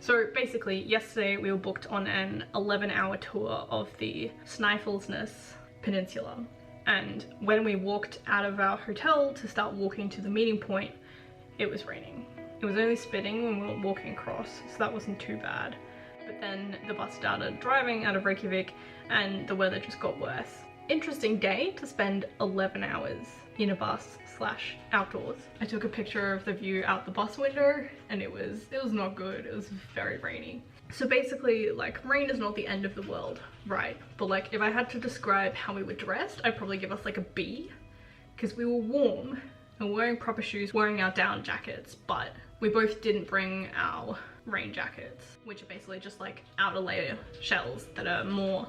So basically, yesterday we were booked on an 11-hour tour of the Snæfellsnes Peninsula. And when we walked out of our hotel to start walking to the meeting point, it was raining. It was only spitting when we were walking across, so that wasn't too bad. But then the bus started driving out of Reykjavik and the weather just got worse. Interesting day to spend 11 hours in a bus / outdoors. I took a picture of the view out the bus window and it was not good. It was very rainy. So basically, like, rain is not the end of the world, right? But like, if I had to describe how we were dressed, I'd probably give us like a B, because we were warm and wearing proper shoes, wearing our down jackets, but we both didn't bring our rain jackets, which are basically just like outer layer shells that are more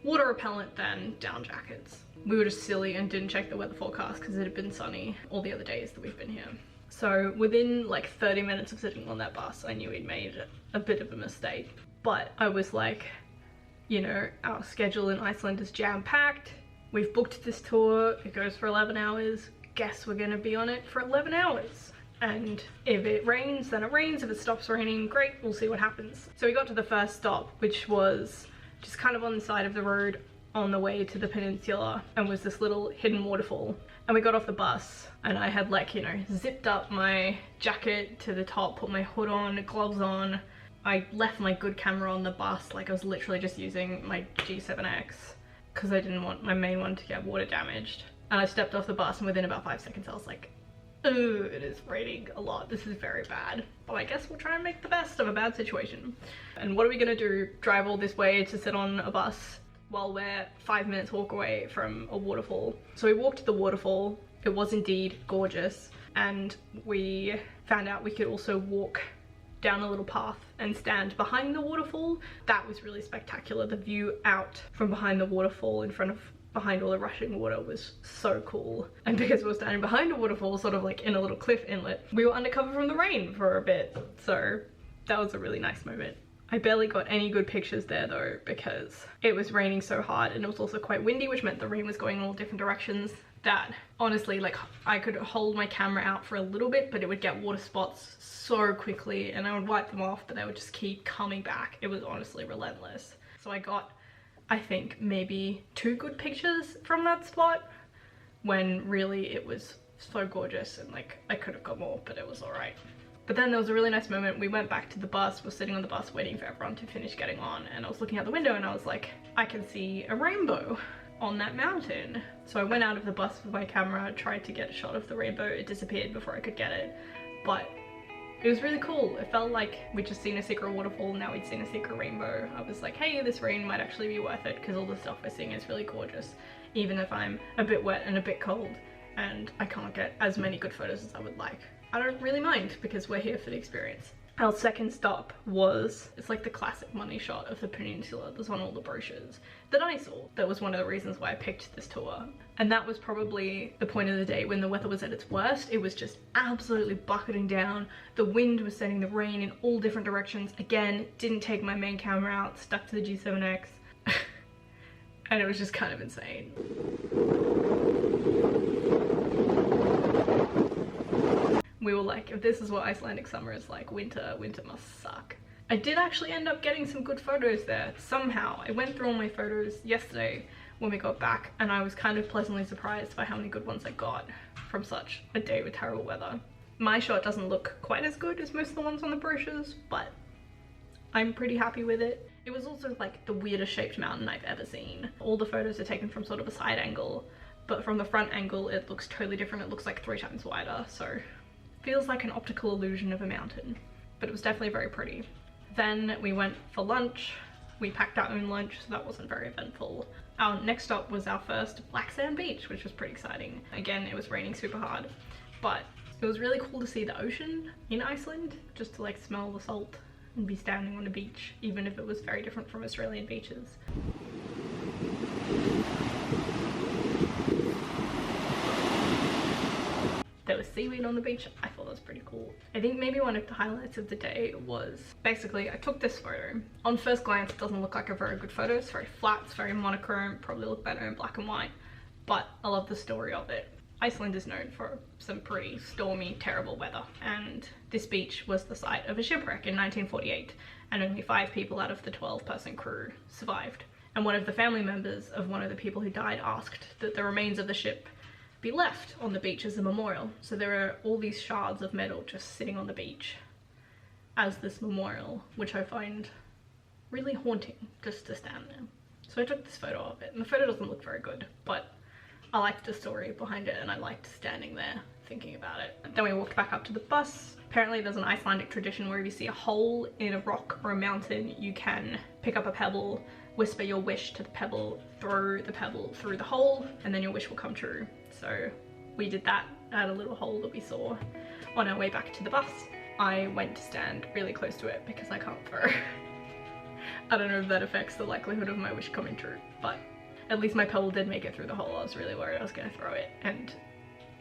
water repellent than down jackets. We were just silly and didn't check the weather forecast because it had been sunny all the other days that we've been here. So within like 30 minutes of sitting on that bus, I knew we'd made a bit of a mistake. But I was like, you know, our schedule in Iceland is jam-packed. We've booked this tour, it goes for 11 hours. Guess we're gonna be on it for 11 hours. And if it rains, then it rains. If it stops raining, great, we'll see what happens. So we got to the first stop, which was just kind of on the side of the road on the way to the peninsula, and was this little hidden waterfall. And we got off the bus and I had, like, you know, zipped up my jacket to the top, put my hood on, gloves on. I left my good camera on the bus, like I was literally just using my G7X because I didn't want my main one to get water damaged. And I stepped off the bus and within about 5 seconds I was like, oh, it is raining a lot. This is very bad. But I guess we'll try and make the best of a bad situation. And what are we gonna do? Drive all this way to sit on a bus while we're 5 minutes walk away from a waterfall? So we walked to the waterfall. It was indeed gorgeous. And we found out we could also walk down a little path and stand behind the waterfall. That was really spectacular. The view out from behind the waterfall behind all the rushing water was so cool. And because we were standing behind a waterfall, sort of like in a little cliff inlet, we were undercover from the rain for a bit. So that was a really nice moment. I barely got any good pictures there though, because it was raining so hard and it was also quite windy, which meant the rain was going in all different directions, that honestly, like, I could hold my camera out for a little bit, but it would get water spots so quickly and I would wipe them off, but they would just keep coming back. It was honestly relentless. So I got, I think, maybe 2 good pictures from that spot, when really it was so gorgeous and like I could have got more, but it was all right. But then there was a really nice moment. We went back to the bus, we're sitting on the bus waiting for everyone to finish getting on, and I was looking out the window and I was like, I can see a rainbow on that mountain. So I went out of the bus with my camera, tried to get a shot of the rainbow. It disappeared before I could get it, but it was really cool. It felt like we'd just seen a secret waterfall, now we'd seen a secret rainbow. I was like, hey, this rain might actually be worth it because all the stuff we're seeing is really gorgeous, even if I'm a bit wet and a bit cold and I can't get as many good photos as I would like. I don't really mind because we're here for the experience. Our second stop was, it's like the classic money shot of the peninsula that's on all the brochures that I saw. That was one of the reasons why I picked this tour. And that was probably the point of the day when the weather was at its worst. It was just absolutely bucketing down. The wind was sending the rain in all different directions. Again, didn't take my main camera out, stuck to the G7X. And it was just kind of insane. We were like, if this is what Icelandic summer is like, winter must suck. I did actually end up getting some good photos there, somehow. I went through all my photos yesterday when we got back, and I was kind of pleasantly surprised by how many good ones I got from such a day with terrible weather. My shot doesn't look quite as good as most of the ones on the brochures, but I'm pretty happy with it. It was also like the weirdest shaped mountain I've ever seen. All the photos are taken from sort of a side angle, but from the front angle it looks totally different. It looks like 3 times wider, so feels like an optical illusion of a mountain, but it was definitely very pretty. Then we went for lunch. We packed our own lunch, so that wasn't very eventful. Our next stop was our first black sand beach, which was pretty exciting. Again, it was raining super hard, but it was really cool to see the ocean in Iceland, just to like smell the salt and be standing on a beach, even if it was very different from Australian beaches. There was seaweed on the beach. I thought that was pretty cool. I think maybe one of the highlights of the day was, basically I took this photo. On first glance it doesn't look like a very good photo. It's very flat, it's very monochrome, probably look better in black and white, but I love the story of it. Iceland is known for some pretty stormy, terrible weather, and this beach was the site of a shipwreck in 1948, and only 5 people out of the 12-person crew survived. And one of the family members of one of the people who died asked that the remains of the ship be left on the beach as a memorial. So there are all these shards of metal just sitting on the beach as this memorial, which I find really haunting just to stand there. So I took this photo of it, and the photo doesn't look very good, but I liked the story behind it and I liked standing there thinking about it. Then we walked back up to the bus. Apparently there's an Icelandic tradition where if you see a hole in a rock or a mountain, you can pick up a pebble, whisper your wish to the pebble, throw the pebble through the hole, and then your wish will come true. So we did that at a little hole that we saw on our way back to the bus. I went to stand really close to it because I can't throw. I don't know if that affects the likelihood of my wish coming true, but at least my pebble did make it through the hole. I was really worried I was going to throw it and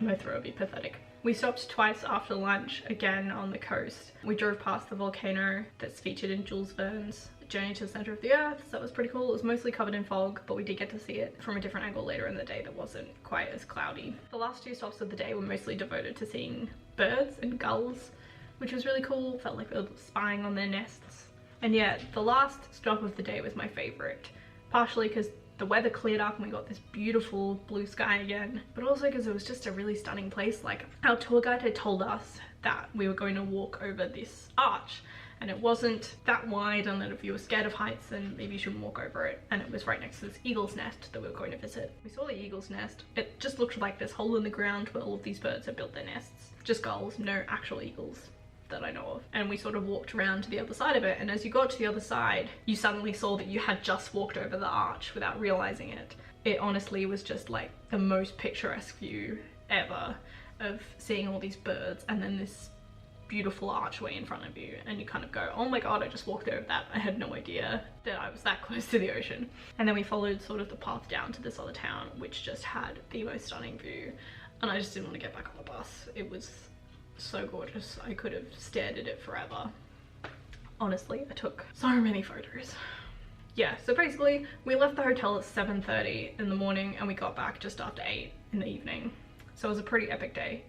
my throw would be pathetic. We stopped twice after lunch, again on the coast. We drove past the volcano that's featured in Jules Verne's Journey to the Center of the Earth, so that was pretty cool. It was mostly covered in fog, but we did get to see it from a different angle later in the day that wasn't quite as cloudy. The last 2 stops of the day were mostly devoted to seeing birds and gulls, which was really cool. Felt like they were spying on their nests. And yeah, the last stop of the day was my favorite, partially because the weather cleared up and we got this beautiful blue sky again, but also because it was just a really stunning place. Like, our tour guide had told us that we were going to walk over this arch, and it wasn't that wide, and that if you were scared of heights then maybe you shouldn't walk over it, and it was right next to this eagle's nest that we were going to visit. We saw the eagle's nest. It just looked like this hole in the ground where all of these birds had built their nests. Just gulls, no actual eagles that I know of. And we sort of walked around to the other side of it, and as you got to the other side you suddenly saw that you had just walked over the arch without realizing it. It honestly was just like the most picturesque view ever of seeing all these birds and then this beautiful archway in front of you, and you kind of go, oh my god, I just walked over that. I had no idea that I was that close to the ocean. And then we followed sort of the path down to this other town which just had the most stunning view, and I just didn't want to get back on the bus. It was so gorgeous. I could have stared at it forever. Honestly, I took so many photos. Yeah, so basically we left the hotel at 7:30 in the morning and we got back just after 8 in the evening. So it was a pretty epic day.